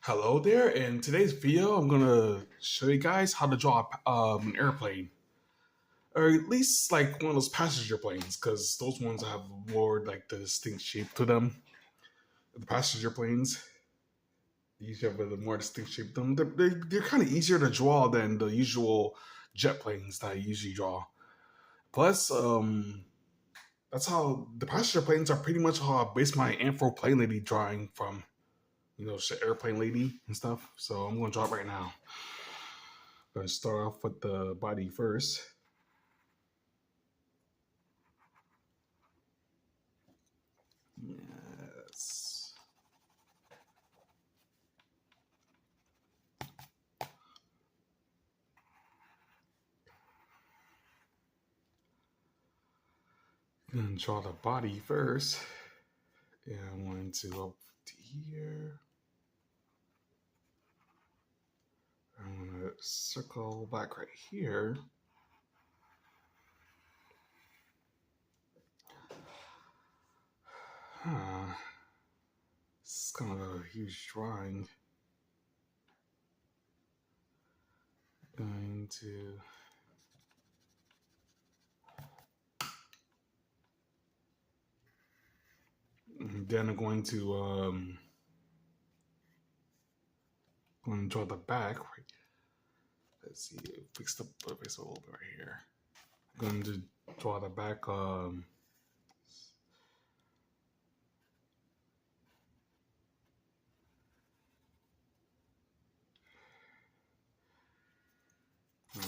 Hello there. In today's video, I'm gonna show you guys how to draw an airplane, or at least like one of those passenger planes, because those ones have more like the distinct shape to them. The passenger planes, they usually have a more distinct shape to them. They're kind of easier to draw than the usual jet planes that I usually draw. Plus, that's how the passenger planes are pretty much how I base my anthro plane lady drawing from. Shit, airplane lady and stuff. So I'm gonna draw it right now. Gonna start off with the body first. Yes. Gonna draw the body first. And I'm going to go to here. I'm gonna circle back right here. This is kind of a huge drawing. Going to then I'm going to draw the back. Let's see, fix a little bit right here. I'm going to draw the back.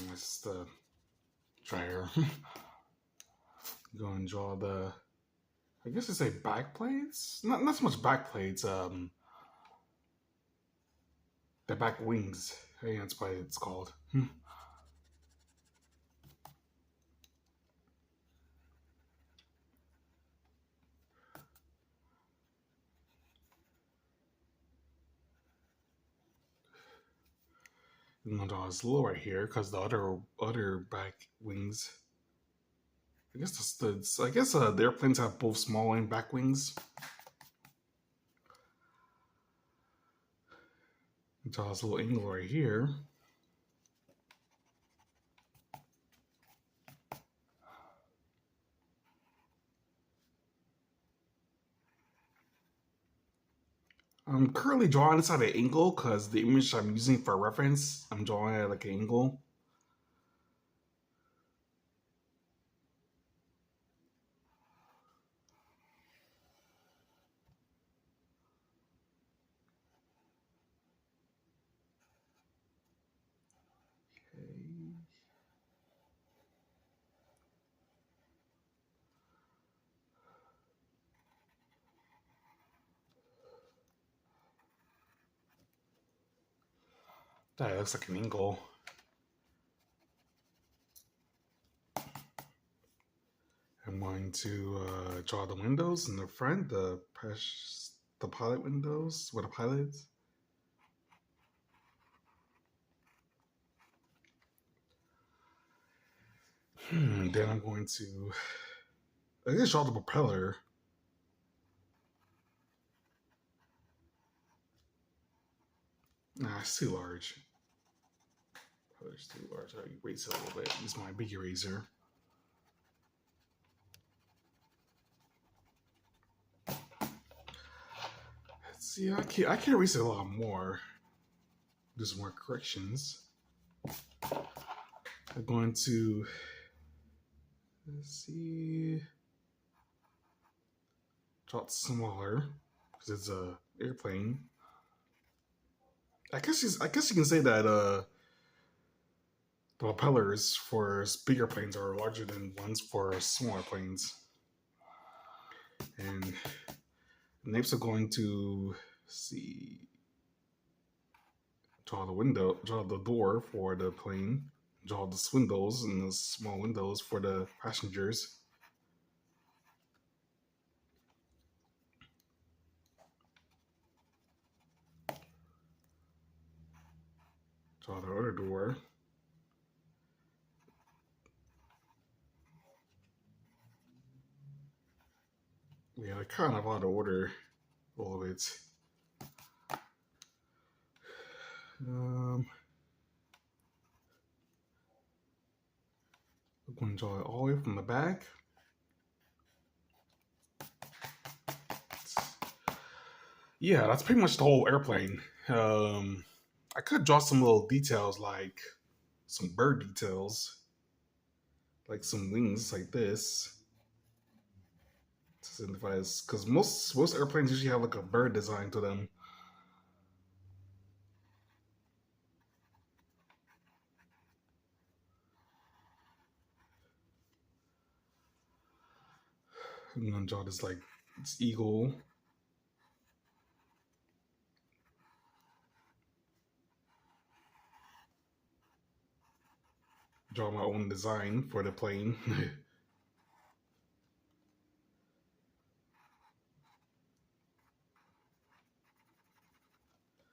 That's the dryer. Go and draw the, I guess it's a back plates. Not so much back plates. The back wings. I think that's what it's called. I'm gonna draw his lower here because the other back wings. I guess the airplanes have both small and back wings. Draw his little angle right here. I'm currently drawing this at an angle because the image I'm using for reference, I'm drawing it at like an angle. That looks like an angle. I'm going to draw the windows in the front, the pilot windows with the pilots. Then I'm going to, I guess, draw the propeller. Nah, it's too large. Propeller's too large. I erase it a little bit. Use my big eraser. Let's see. I can erase it a lot more. Do some more corrections. I'm going to, let's see, draw it smaller because it's a airplane. I guess you can say that the propellers for bigger planes are larger than ones for smaller planes. And next, I'm going to draw the door for the plane, draw the windows and the small windows for the passengers. Draw the other door. Yeah, kind of out of order a little bit. Um, I'm going to draw it all the way from the back. Yeah, that's pretty much the whole airplane. I could draw some little details like some bird details, like some wings like this. To signify this, because most airplanes usually have like a bird design to them. I'm gonna draw this like this eagle. Draw my own design for the plane.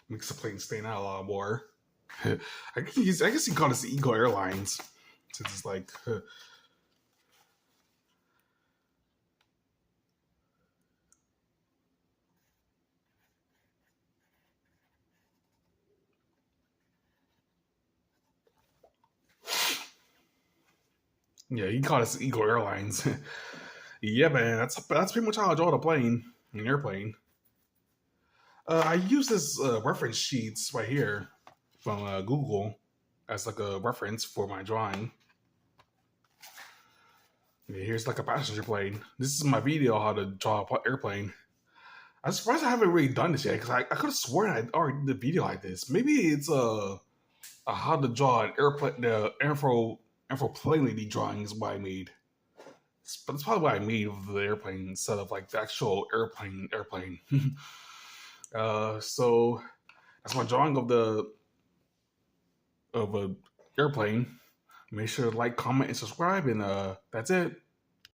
Makes the plane stand out a lot more. I guess you call this Eagle Airlines, since it's like yeah, you call this Eagle Airlines. Yeah, man, that's pretty much how I draw the plane, an airplane. I use this reference sheets right here from Google as like a reference for my drawing. Yeah, here's like a passenger plane. This is my video how to draw an airplane. I'm surprised I haven't really done this yet because I could have sworn I already did a video like this. Maybe it's a how to draw an airplane, the anthro lady drawing is what I made. But it's probably what I made of the airplane instead of like the actual airplane. So that's my drawing of the of a airplane. Make sure to like, comment, and subscribe, and that's it.